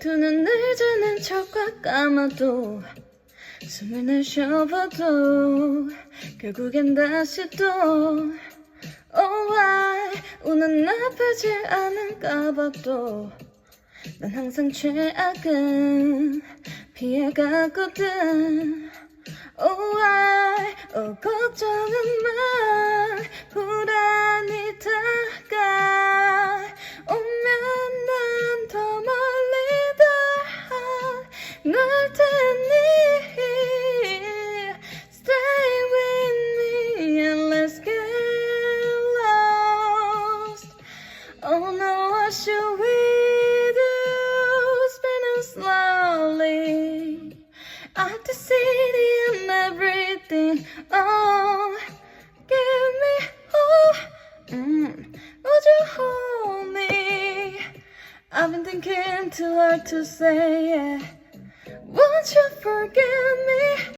두 눈을 자는 척과 감아도 숨을 내쉬어봐도 결국엔 다시 또 Oh why 우는 아프지 않은가 봐도 난 항상 최악은 피해가거든 Oh why 걱정은 마 불안이 다가오면 난 더 멀리 널 테니 Stay with me and let's get lost Oh no what should we do spinning slowly out the city and everything Oh give me would you hold me I've been thinking too hard to say yeah. Won't you forgive